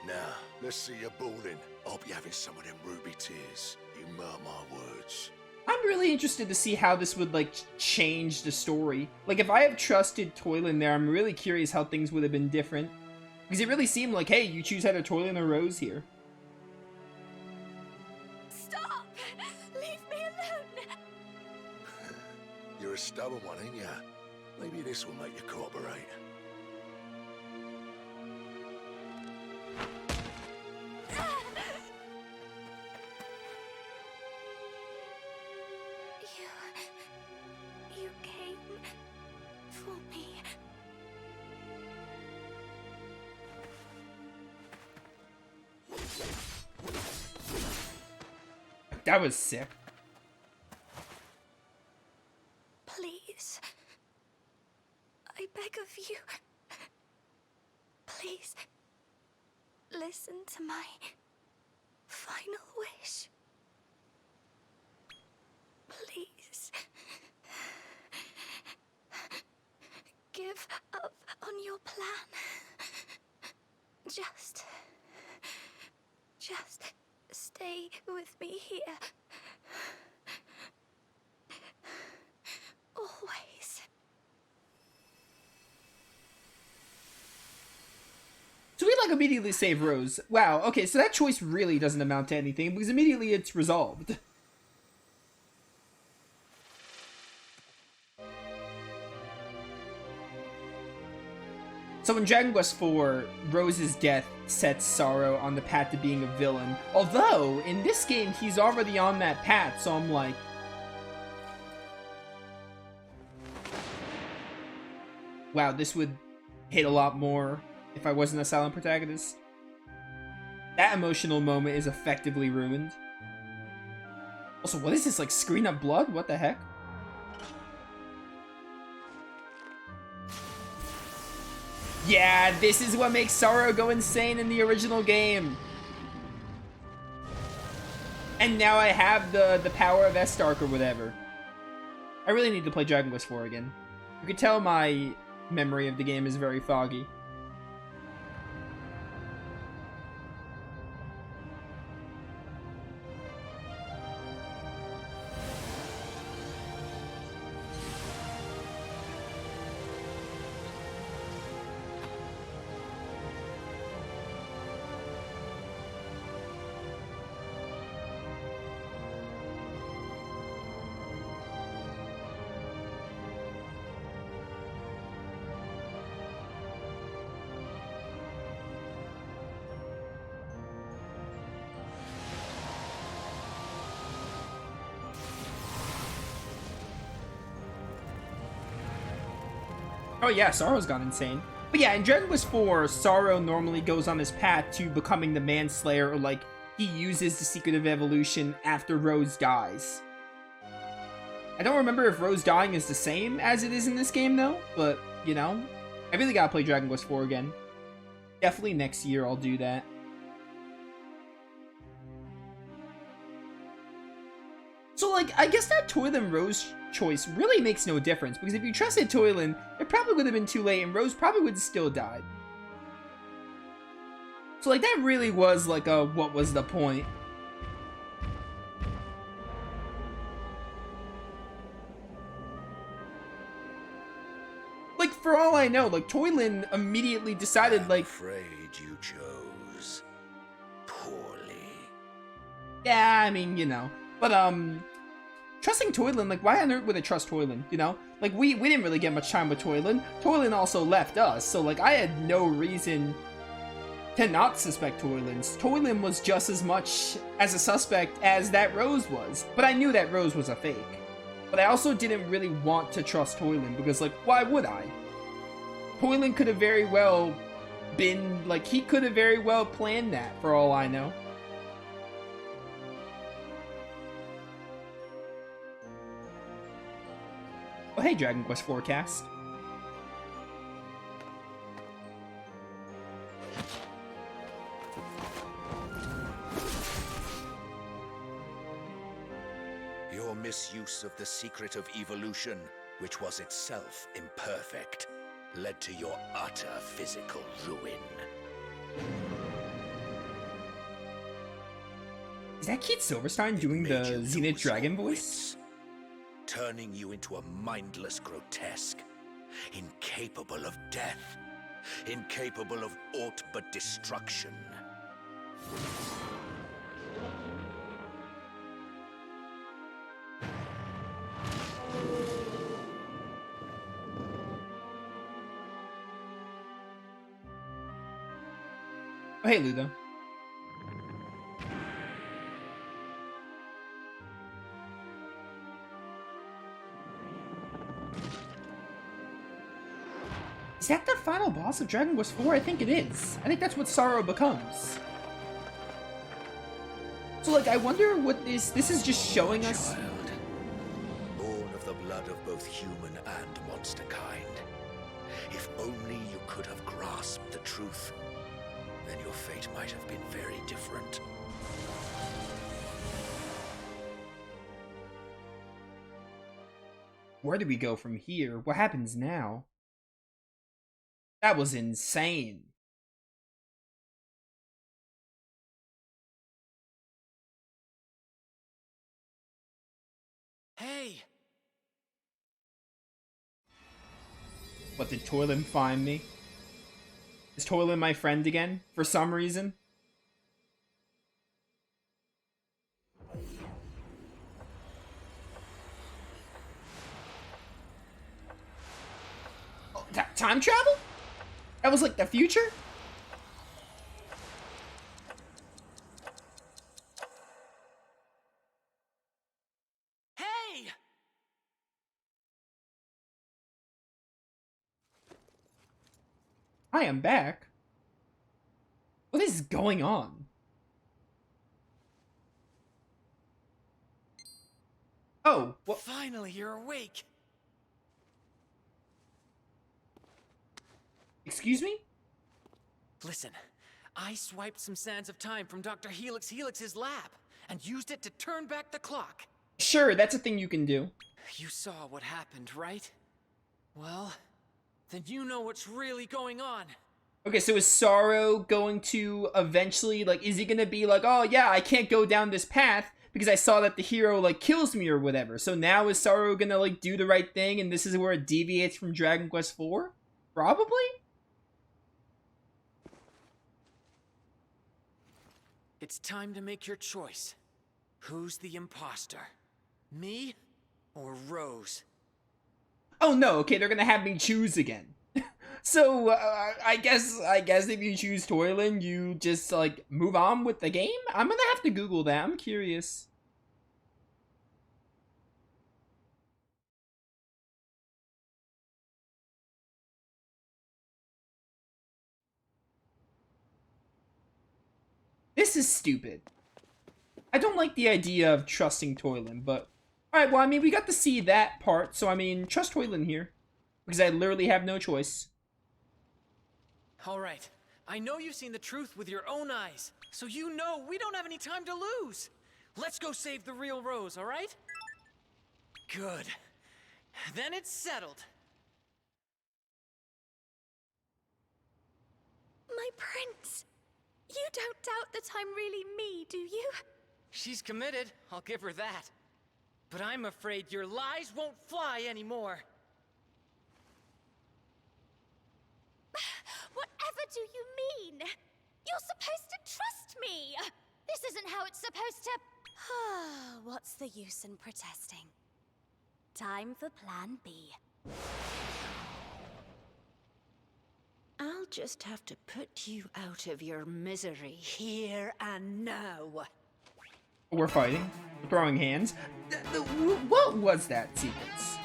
Now, let's see you balling. I'll be having some of them ruby tears. You mark my words. I'm really interested to see how this would, like, change the story. Like, if I have trusted Toylan there, I'm really curious how things would have been different. Because it really seemed like, hey, you choose either Toylan or Rose here. Stop! Leave me alone! You're a stubborn one, ain't ya? Maybe this will make you cooperate. You came for me. That was sick. Please. I beg of you. Please. Listen to my final wish. Please. Give up on your plan. Just stay with me here. Always. So we, like, immediately save Rose. Wow, okay, so that choice really doesn't amount to anything, because immediately it's resolved. So in Dragon Quest IV, Rose's death sets Sorrow on the path to being a villain. Although, in this game, he's already on that path, so I'm like... wow, this would hit a lot more if I wasn't a silent protagonist. That emotional moment is effectively ruined. Also, what is this, like, screen of blood? What the heck? Yeah, this is what makes Sorrow go insane in the original game. And now I have the power of S-Dark or whatever. I really need to play Dragon Quest IV again. You can tell my memory of the game is very foggy. Oh yeah, Sorrow's gone insane. But yeah, in Dragon Quest IV, Sorrow normally goes on his path to becoming the Manslayer, or like, he uses the Secret of Evolution after Rose dies. I don't remember if Rose dying is the same as it is in this game though, but, you know, I really gotta play Dragon Quest IV again. Definitely next year I'll do that. So, like, I guess that Toylan Rose choice really makes no difference, because if you trusted Toylan, it probably would have been too late, and Rose probably would have still died. So, like, that really was, like, a what was the point? Like, for all I know, like, Toylan immediately decided, like... I'm afraid you chose poorly. Yeah, I mean, you know. But, trusting Toylan, like, why on earth would I trust Toylan, you know? Like, we didn't really get much time with Toylan. Toylan also left us, so, like, I had no reason to not suspect Toylan. Toylan was just as much as a suspect as that Rose was. But I knew that Rose was a fake. But I also didn't really want to trust Toylan, because, like, why would I? Toylan could have very well been, like, he could have very well planned that, for all I know. Oh, hey, Dragon Quest IV cast. Your misuse of the secret of evolution, which was itself imperfect, led to your utter physical ruin. that Keith Silverstein doing Made the you Zenith lose Dragon your voice? wits, turning you into a mindless grotesque, incapable of death, incapable of aught but destruction. Oh, hey, Ludo. Is that the final boss of Dragon Quest IV? I think it is. I think that's what Sorrow becomes. So, like, I wonder what this is just showing us. Child, born of the blood of both human and monster kind. If only you could have grasped the truth, then your fate might have been very different. Where do we go from here? What happens now? That was insane. Hey! What, did Toylan find me? Is Toylan my friend again? For some reason? Oh, time travel? That was like the future? Hey! I am back. What is going on? Oh, what? Finally, you're awake. Excuse me? Listen, I swiped some sands of time from Dr. Helix's lab and used it to turn back the clock. Sure, that's a thing you can do. You saw what happened, right? Well, then you know what's really going on. Okay, so is Sorrow going to eventually, like, is he gonna be like, oh yeah, I can't go down this path because I saw that the hero, like, kills me or whatever. So now is Sorrow gonna, like, do the right thing and this is where it deviates from Dragon Quest IV? Probably? It's time to make your choice. Who's the imposter? Me or Rose? Oh no, okay, they're gonna have me choose again. So, I guess if you choose Toylan, you just, like, move on with the game? I'm gonna have to Google that, I'm curious. This is stupid. I don't like the idea of trusting Toylan, but... Alright, well, I mean, we got to see that part, so, I mean, trust Toylan here. Because I literally have no choice. Alright, I know you've seen the truth with your own eyes, so you know we don't have any time to lose. Let's go save the real Rose, alright? Good. Then it's settled. My prince! You don't doubt that I'm really me, do you? She's committed, I'll give her that. But I'm afraid your lies won't fly anymore. Whatever do you mean? You're supposed to trust me! This isn't how it's supposed to... What's the use in protesting? Time for Plan B. I'll just have to put you out of your misery here and now. We're fighting. Throwing hands. What was that sequence?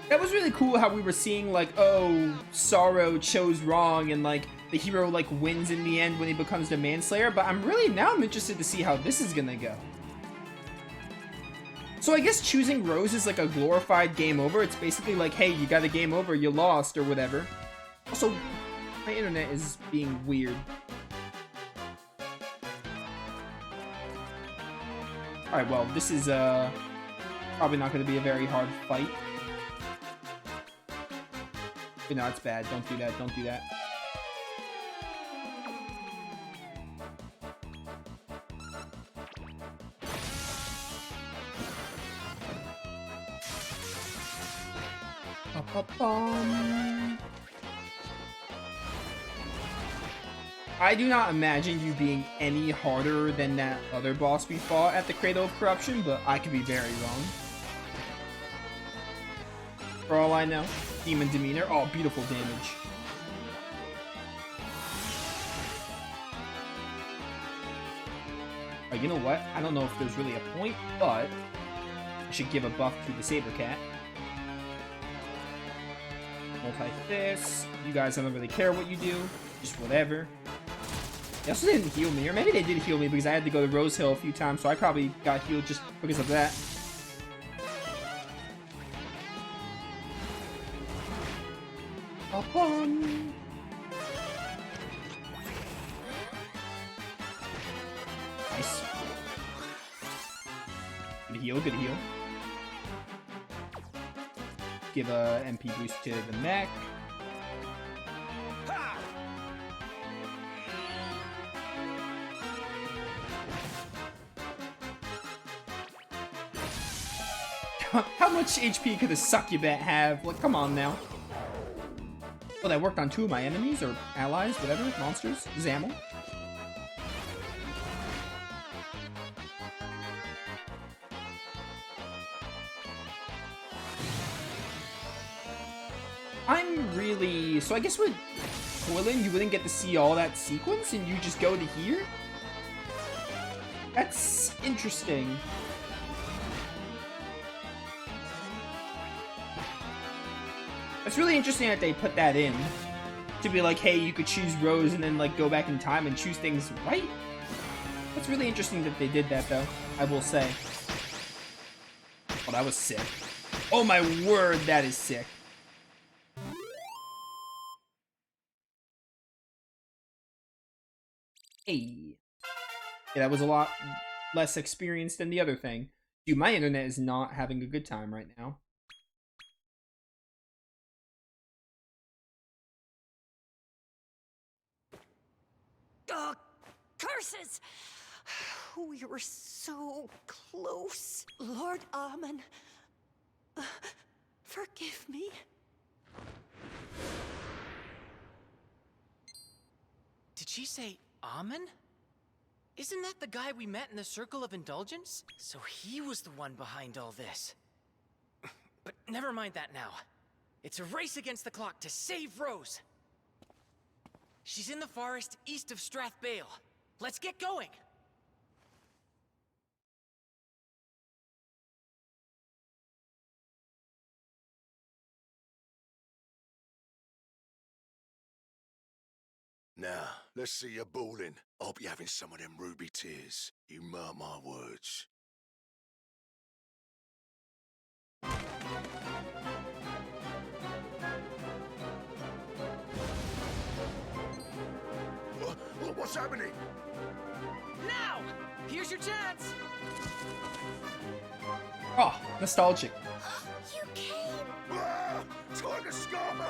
That was really cool how we were seeing, like, oh, Sorrow chose wrong and, like, the hero, like, wins in the end when he becomes the Manslayer, but I'm interested to see how this is gonna go. So I guess choosing Rose is like a glorified game over. It's basically like, hey, you got a game over, you lost, or whatever. Also, my internet is being weird. Alright, well, this is, probably not gonna be a very hard fight. But no, it's bad. Don't do that, don't do that. I do not imagine you being any harder than that other boss we fought at the Cradle of Corruption, but I could be very wrong. For all I know. Demon Demeanor. Oh, beautiful damage. Oh, you know what? I don't know if there's really a point, but I should give a buff to the Saber Cat. Multi-fist. You guys, I don't really care what you do. Just whatever. They also didn't heal me, or maybe they did heal me because I had to go to Rose Hill a few times, so I probably got healed just because of that. Nice. Good heal, good heal. Give a MP boost to the mech. How much HP could a succubant have? Like, come on now. Oh, that worked on 2 of my enemies, or allies, whatever, monsters. Zamel. I'm really... So I guess with Toilin, you wouldn't get to see all that sequence, and you just go to here? That's interesting. It's really interesting that they put that in. To be like, hey, you could choose Rose and then like go back in time and choose things right? That's really interesting that they did that though, I will say. Oh, that was sick. Oh my word, that is sick. Hey. Yeah, that was a lot less experienced than the other thing. Dude, my internet is not having a good time right now. Curses! We were so close. Lord Amen, forgive me. Did she say Amen? Isn't that the guy we met in the Circle of Indulgence? So he was the one behind all this. But never mind that now. It's a race against the clock to save Rose. She's in the forest east of Strathbale. Let's get going! Now, let's see you bawling. I'll be having some of them ruby tears. You mark my words. What's happening? Now! Here's your chance! Oh, nostalgic. You came! Ah, time to scammer!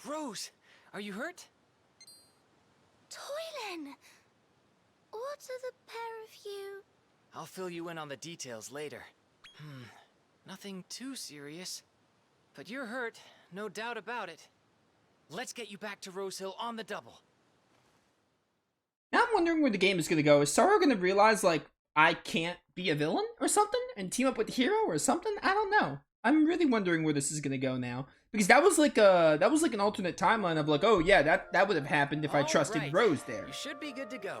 Rose, are you hurt? Toilin! What are the pair of you? I'll fill you in on the details later. Nothing too serious. But you're hurt, no doubt about it. Let's get you back to Rose Hill on the double. Now I'm wondering where the game is going to go. Is Saro going to realize, like, I can't be a villain or something? And team up with the hero or something? I don't know. I'm really wondering where this is going to go now. Because that was like an alternate timeline of like, oh yeah, that would have happened if I trusted right. Rose there. You should be good to go.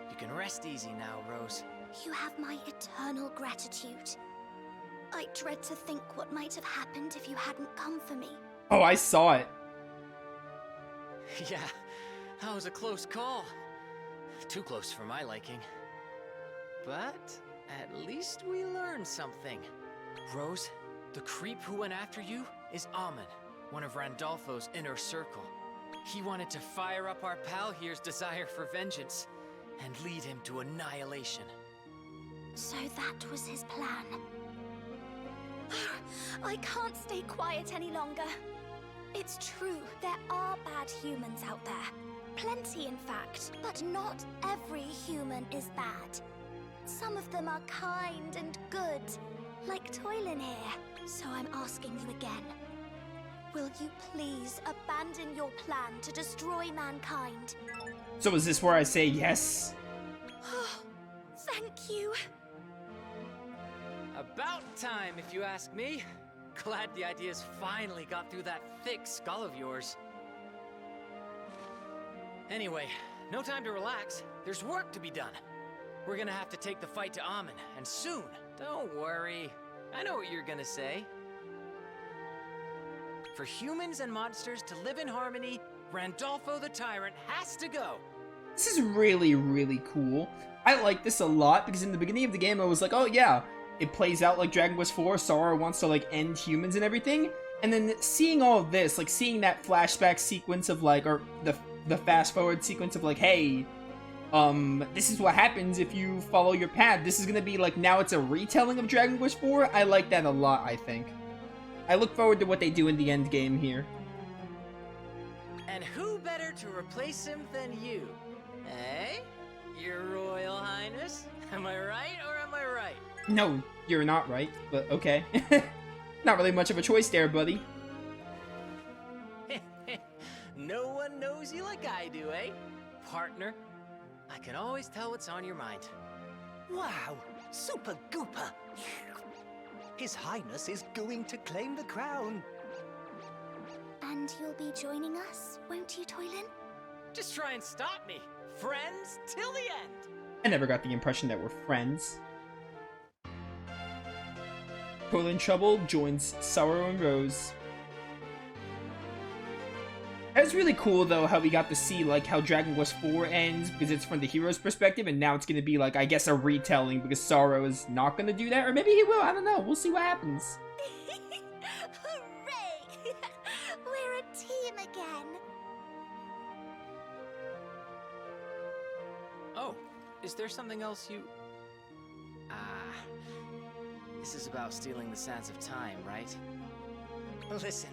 You can rest easy now, Rose. You have my eternal gratitude. I dread to think what might have happened if you hadn't come for me. Oh, I saw it. Yeah, that was a close call. Too close for my liking. But at least we learned something. Rose, the creep who went after you is Amen, one of Randolfo's inner circle. He wanted to fire up our pal here's desire for vengeance and lead him to annihilation. So that was his plan. I can't stay quiet any longer. It's true, there are bad humans out there. Plenty, in fact. But not every human is bad. Some of them are kind and good, like Toylin here. So I'm asking you again. Will you please abandon your plan to destroy mankind? So is this where I say yes? Thank you. About time, if you ask me. Glad the ideas finally got through that thick skull of yours. Anyway, no time to relax. There's work to be done. We're gonna have to take the fight to Amen, and soon. Don't worry. I know what you're gonna say. For humans and monsters to live in harmony, Randolpho the Tyrant has to go. This is really, really cool. I like this a lot because in the beginning of the game I was like, oh yeah, it plays out like Dragon Quest IV, Sora wants to like end humans and everything. And then seeing all of this, like seeing that flashback sequence of like, or the fast forward sequence of like, hey, this is what happens if you follow your path. This is gonna be like, now it's a retelling of Dragon Quest IV. I like that a lot, I think. I look forward to what they do in the end game here. And who better to replace him than you? Eh? Your Royal Highness? Am I right or am I right? No, you're not right, but okay. Not really much of a choice there, buddy. No one knows you like I do, eh? Partner, I can always tell what's on your mind. Wow, super gooper. His Highness is going to claim the crown. And you'll be joining us, won't you, Toylin? Just try and stop me. Friends till the end. I never got the impression that we're friends. Toylin Trouble joins Sorrow and Rose. It was really cool though how we got to see like how Dragon Quest IV ends because it's from the hero's perspective, and now it's gonna be like, I guess, a retelling because Sorrow is not gonna do that, or maybe he will. I don't know. We'll see what happens. Hooray! We're a team again. Oh, is there something else you... This is about stealing the sands of time, right? Listen,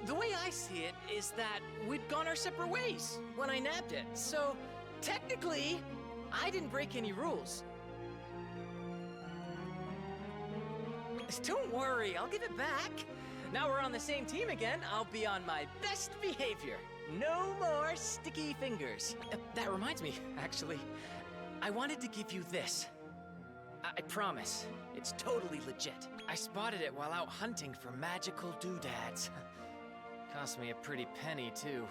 the way I see it is that we'd gone our separate ways when I nabbed it, so technically, I didn't break any rules. Don't worry, I'll give it back. Now we're on the same team again, I'll be on my best behavior. No more sticky fingers. That reminds me, actually, I wanted to give you this. I promise, it's totally legit. I spotted it while out hunting for magical doodads. Cost me a pretty penny, too.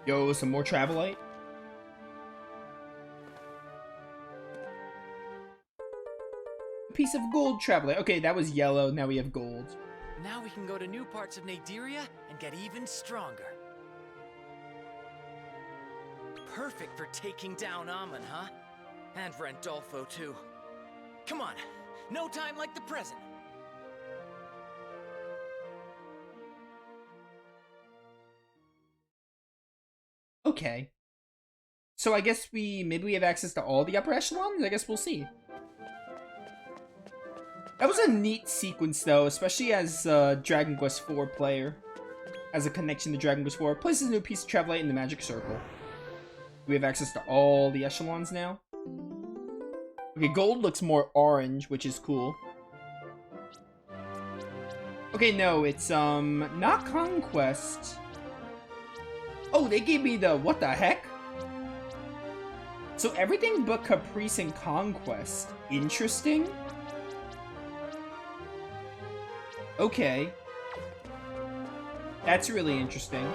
Yo, some more Travelite. A piece of gold Travelite. Okay, that was yellow, now we have gold. Now we can go to new parts of Naderia and get even stronger. Perfect for taking down Amen, huh? And Randolpho, too. Come on, no time like the present. Okay. So I guess maybe we have access to all the upper echelons? I guess we'll see. That was a neat sequence though, especially as a Dragon Quest IV player. As a connection to Dragon Quest IV. Places a new piece of Travelite in the magic circle. We have access to all the echelons now. Okay, gold looks more orange, which is cool. Okay, no, it's, not Conquest. Oh, they gave me the, what the heck? So everything but Caprice and Conquest. Interesting. Okay. That's really interesting.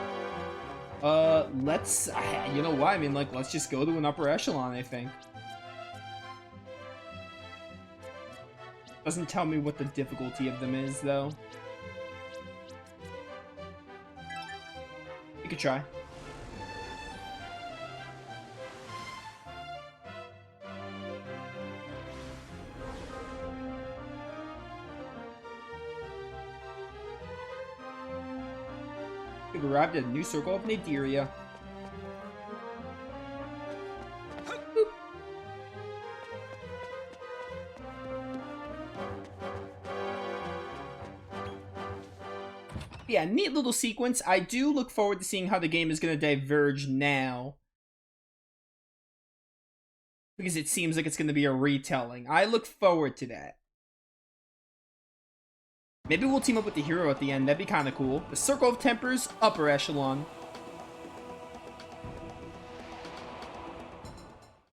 Let's, you know what, I mean, like, let's just go to an upper echelon, I think. Doesn't tell me what the difficulty of them is, though. You could try. We've arrived at a new circle of Naderia. Yeah, neat little sequence. I do look forward to seeing how the game is going to diverge now. because it seems like it's going to be a retelling. I look forward to that. Maybe we'll team up with the hero at the end. That'd be kind of cool. The Circle of Tempers, upper echelon.